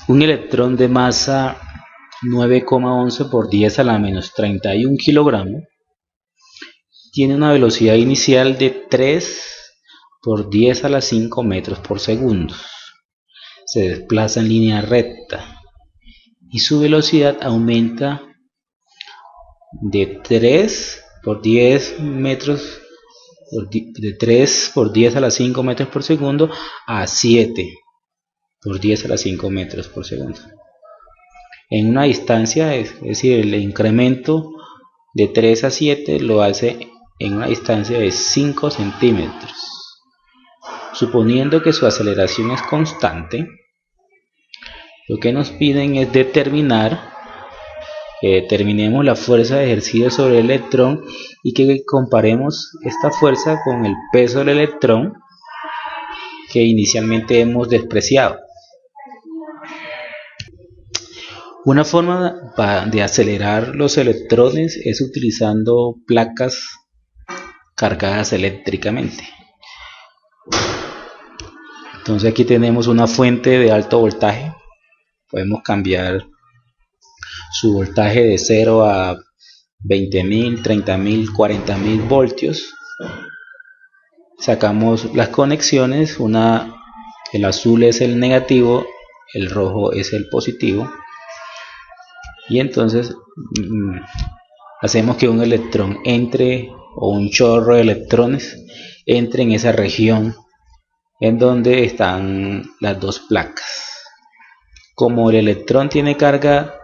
Un electrón de masa 9,11 por 10 a la menos 31 kilogramos tiene una velocidad inicial de 3 por 10 a la 5 metros por segundo. Se desplaza en línea recta y su velocidad aumenta de 3 por 10 metros de 3 por 10 a la 5 metros por segundo a 7 por 10 a la 5 metros por segundo. En una distancia, es decir, el incremento de 3 a 7 lo hace en una distancia de 5 centímetros. Suponiendo que su aceleración es constante, lo que nos piden es que determinemos la fuerza ejercida sobre el electrón y que comparemos esta fuerza con el peso del electrón que inicialmente hemos despreciado. Una forma de acelerar los electrones es utilizando placas cargadas eléctricamente. Entonces aquí tenemos una fuente de alto voltaje. Podemos cambiar su voltaje de 0 a 20.000, 30.000, 40.000 voltios. Sacamos las conexiones, el azul es el negativo, el rojo es el positivo, y entonces hacemos que un electrón entre, o un chorro de electrones entre en esa región en donde están las dos placas. Como el electrón tiene carga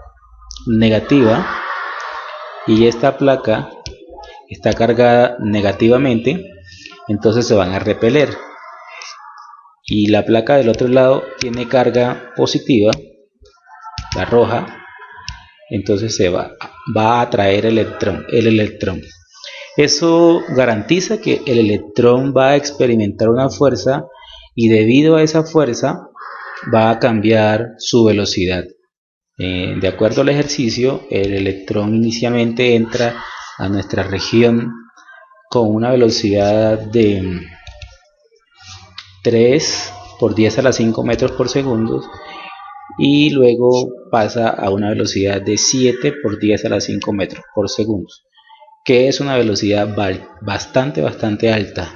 negativa y esta placa está cargada negativamente, entonces se van a repeler, y la placa del otro lado tiene carga positiva, la roja, entonces va a atraer el electrón. Eso garantiza que el electrón va a experimentar una fuerza, y debido a esa fuerza va a cambiar su velocidad. De acuerdo al ejercicio, el electrón inicialmente entra a nuestra región con una velocidad de 3 por 10 a la 5 metros por segundo, y luego pasa a una velocidad de 7 por 10 a la 5 metros por segundo, que es una velocidad bastante alta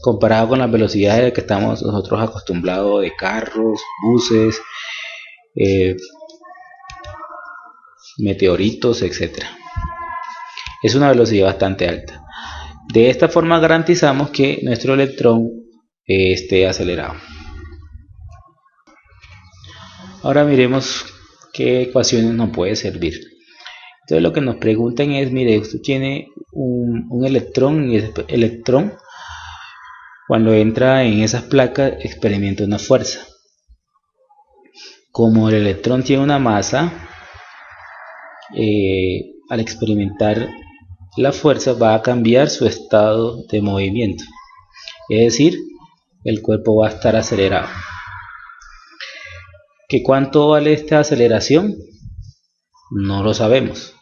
comparado con las velocidades que estamos nosotros acostumbrados de carros, buses, meteoritos, etc. Es una velocidad bastante alta. De esta forma garantizamos que nuestro electrón esté acelerado. Ahora miremos qué ecuaciones nos puede servir. Entonces lo que nos preguntan es, mire, usted tiene un electrón, y ese electrón cuando entra en esas placas experimenta una fuerza. Como el electrón tiene una masa, al experimentar la fuerza va a cambiar su estado de movimiento, es decir, el cuerpo va a estar acelerado. ¿Qué cuánto vale esta aceleración? No lo sabemos.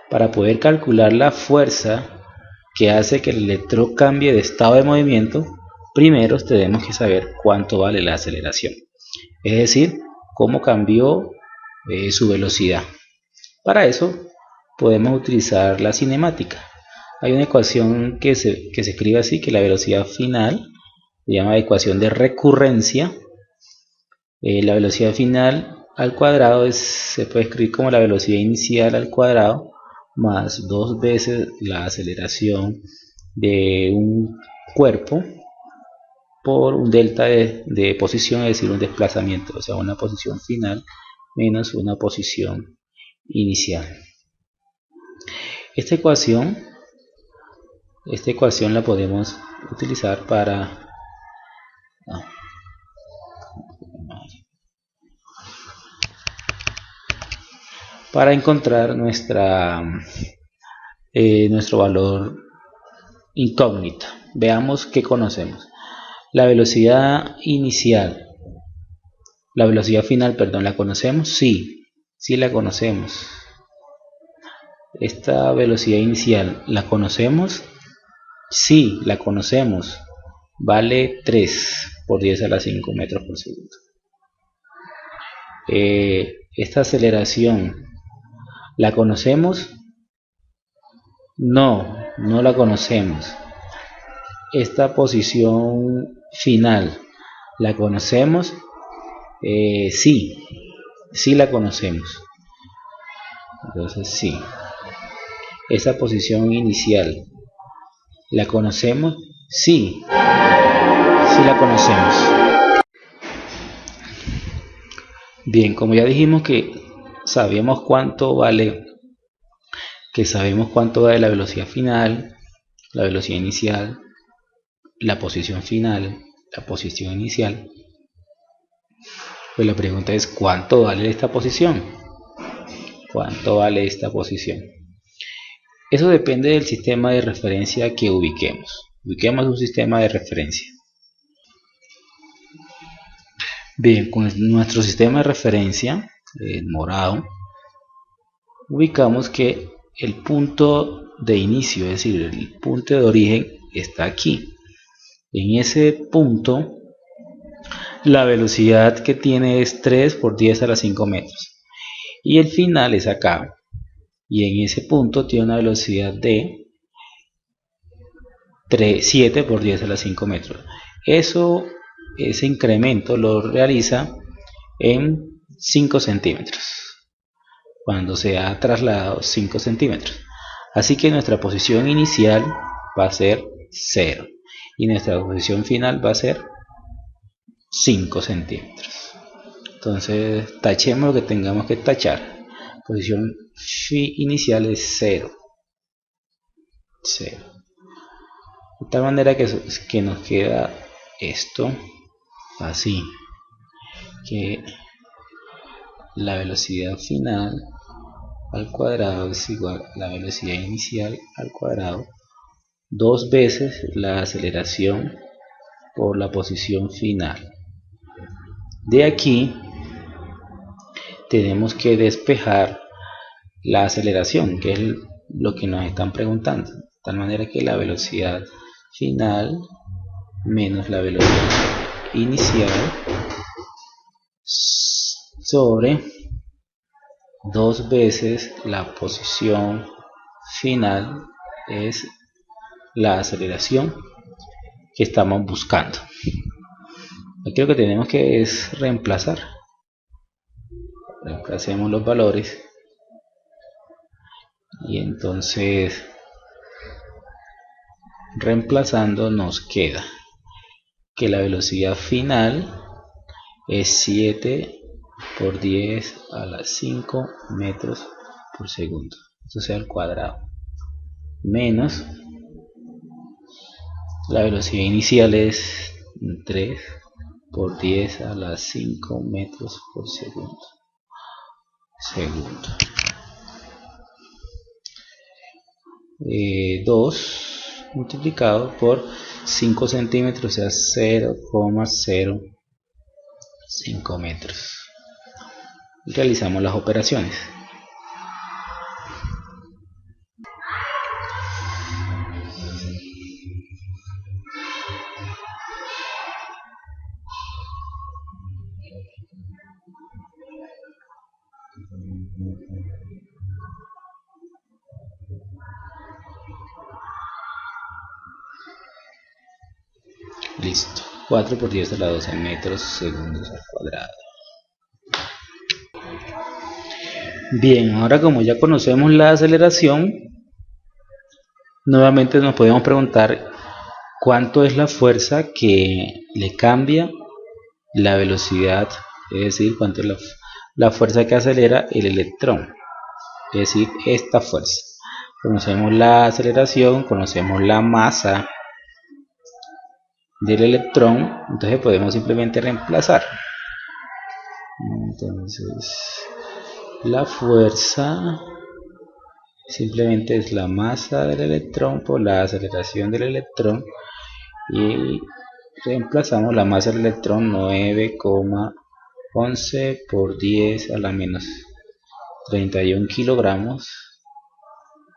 Para poder calcular la fuerza que hace que el electrón cambie de estado de movimiento, primero tenemos que saber cuánto vale la aceleración, es decir, cómo cambió su velocidad. Para eso podemos utilizar la cinemática. Hay una ecuación que se escribe así, que la velocidad final se llama ecuación de recurrencia. La velocidad final al cuadrado se puede escribir como la velocidad inicial al cuadrado más 2 veces la aceleración de un cuerpo por un delta de posición, es decir, un desplazamiento, o sea, una posición final menos una posición inicial. Esta ecuación la podemos utilizar para encontrar nuestro valor incógnito. Veamos qué conocemos. La velocidad inicial, la velocidad final, perdón, ¿la conocemos? Sí la conocemos. Esta velocidad inicial, ¿la conocemos? Sí, la conocemos. Vale 3 por 10 a la 5 metros por segundo. esta aceleración, ¿la conocemos? No, no la conocemos. Esta posición final, ¿la conocemos? Sí, sí la conocemos. Entonces sí. Esa posición inicial, ¿la conocemos? Sí, sí la conocemos. Bien, como ya dijimos que sabemos cuánto vale, la velocidad final, la velocidad inicial, la posición final, la posición inicial, pues la pregunta es ¿cuánto vale esta posición? ¿Cuánto vale esta posición? Eso depende del sistema de referencia que ubiquemos. Ubiquemos un sistema de referencia. Bien, con nuestro sistema de referencia, morado, ubicamos que el punto de inicio, es decir, el punto de origen, está aquí. En ese punto, la velocidad que tiene es 3 por 10 a la 5 metros. Y el final es acá. Y en ese punto tiene una velocidad de 7 por 10 a la 5 metros. Ese incremento lo realiza en 5 centímetros. Cuando se ha trasladado 5 centímetros. Así que nuestra posición inicial va a ser 0. Y nuestra posición final va a ser 5 centímetros. Entonces tachemos lo que tengamos que tachar. Posición inicial es 0. 0. De tal manera que nos queda esto así, que la velocidad final al cuadrado es igual a la velocidad inicial al cuadrado, 2 veces la aceleración por la posición final. De aquí tenemos que despejar la aceleración, que es lo que nos están preguntando, de tal manera que la velocidad final menos la velocidad inicial sobre 2 veces la posición final es la aceleración que estamos buscando. Aquí lo que tenemos que es reemplazar. Reemplacemos los valores y entonces reemplazando nos queda que la velocidad final es 7 por 10 a la 5 metros por segundo, esto sea al cuadrado, menos la velocidad inicial es 3 por 10 a la 5 metros por segundo. 2 multiplicado por 5 centímetros, o sea 0,05 metros. Y realizamos las operaciones. Listo. 4 por 10 a la 12 metros segundos al cuadrado. Bien, ahora como ya conocemos la aceleración, nuevamente nos podemos preguntar cuánto es la fuerza que le cambia la velocidad, es decir, cuánto es la fuerza que acelera el electrón, es decir, esta fuerza. Conocemos la aceleración, conocemos la masa del electrón, entonces podemos simplemente reemplazar. Entonces la fuerza simplemente es la masa del electrón por la aceleración del electrón, y reemplazamos la masa del electrón 9,11 por 10 a la menos 31 kilogramos,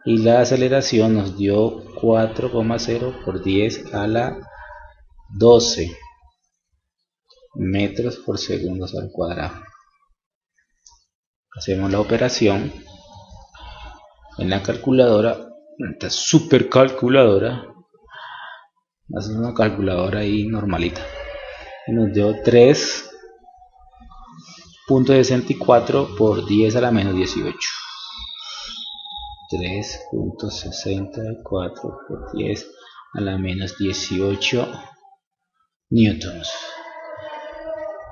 y la aceleración nos dio 4,0 por 10 a la 12 metros por segundo al cuadrado. hacemos la operación en la calculadora, esta super calculadora, haces una calculadora ahí normalita, y nos dio 3.64 por 10 a la menos 18. 3.64 por 10 a la menos 18 newtons.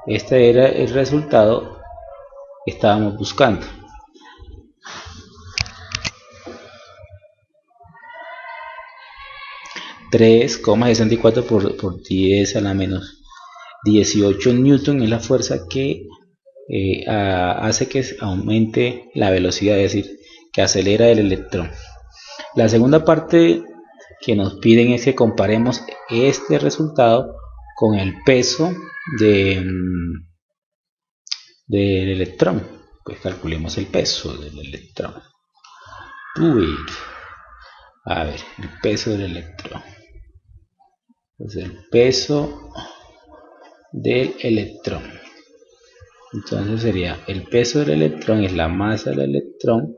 Este era el resultado que estábamos buscando. $3.64 por 10 a la menos 18 newton es la fuerza que hace que aumente la velocidad, es decir, que acelera el electrón. La segunda parte que nos piden es que comparemos este resultado con el peso del electrón. Pues calculemos el peso del electrón. A ver, el peso del electrón. Pues el peso del electrón. Entonces sería el peso del electrón es la masa del electrón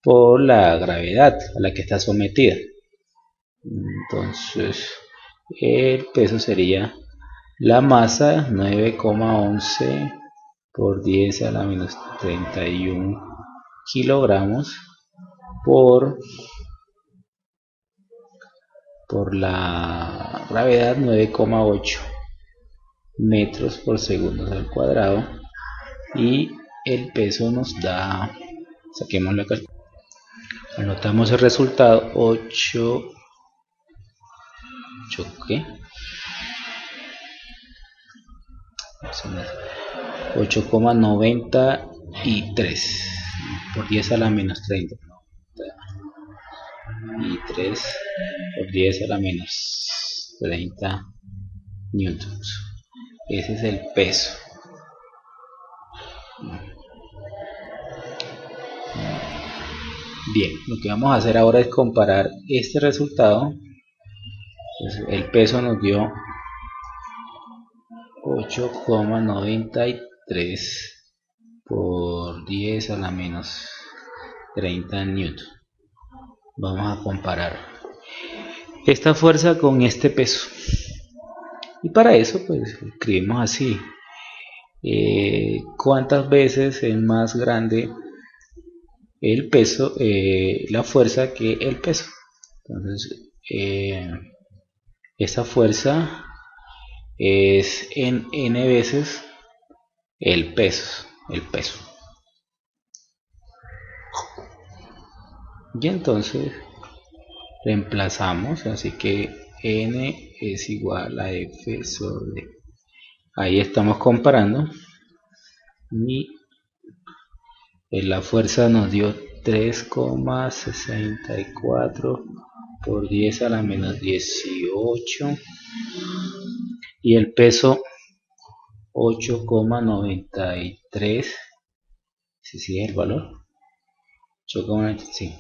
por la gravedad a la que está sometida. Entonces el peso sería la masa 9,11 por 10 a la menos 31 kilogramos por la gravedad 9,8 metros por segundo al cuadrado, y el peso nos da, saquemos la calculadora, anotamos el resultado, 8,93 por 10 a la menos 30 y 3 por 10 a la menos 30 newtons. Ese es el peso. Bien, lo que vamos a hacer ahora es comparar este resultado. Pues el peso nos dio 8,93 por 10 a la menos 30 newton. Vamos a comparar esta fuerza con este peso, y para eso pues escribimos así: cuántas veces es más grande el peso, la fuerza, que el peso. Entonces esta fuerza es en n veces el peso. Y entonces reemplazamos, así que n es igual a f sobre, ahí estamos comparando, y la fuerza nos dio 3,64 por 10 a la menos 18, y el peso 8,93, si es el valor, 8,95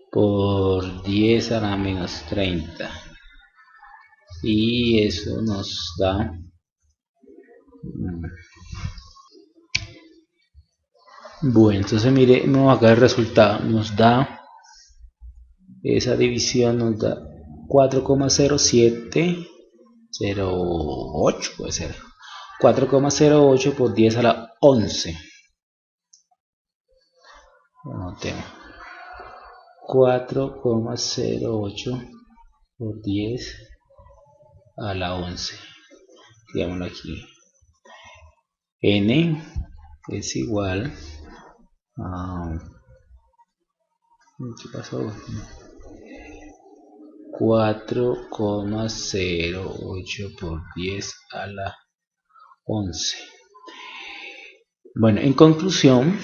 por 10 a la menos 30, y eso nos da bueno. Entonces mire, vamos acá el resultado, nos da, esa división nos da 4,0708, puede ser 4,08 por 10 a la 11. Anotemos 4,08 por 10 a la 11. Digámoslo aquí. N es igual a, ¿qué pasó? 4,08 por 10 a la 11. Bueno, en conclusión,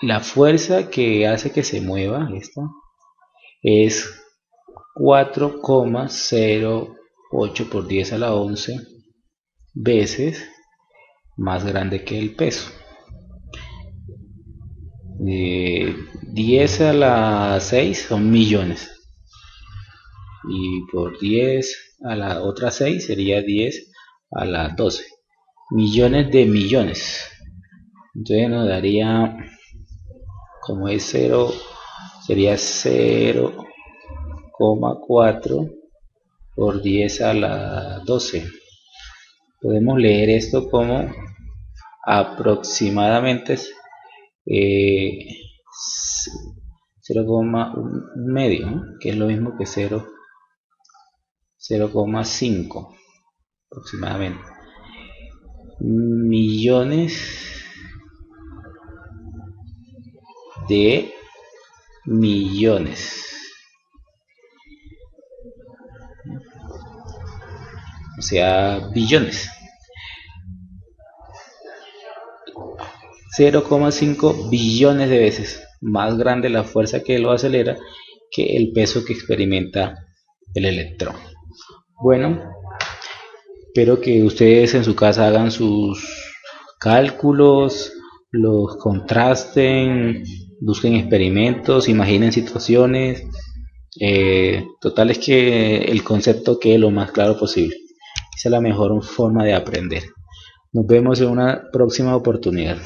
la fuerza que hace que se mueva esto es 4,08 por 10 a la 11 veces más grande que el peso. 10 a la 6 son millones, y por 10 a la otra 6 sería 10 a la 12, millones de millones. Entonces nos daría, como es 0, sería 0,4 por 10 a la 12. Podemos leer esto como aproximadamente 0,1 medio, ¿no? Que es lo mismo que 0,5 aproximadamente millones de millones, o sea, billones. 0,5 billones de veces más grande la fuerza que lo acelera que el peso que experimenta el electrón. Bueno, espero que ustedes en su casa hagan sus cálculos, los contrasten, busquen experimentos, imaginen situaciones. Total es que el concepto quede lo más claro posible. Esa es la mejor forma de aprender. Nos vemos en una próxima oportunidad.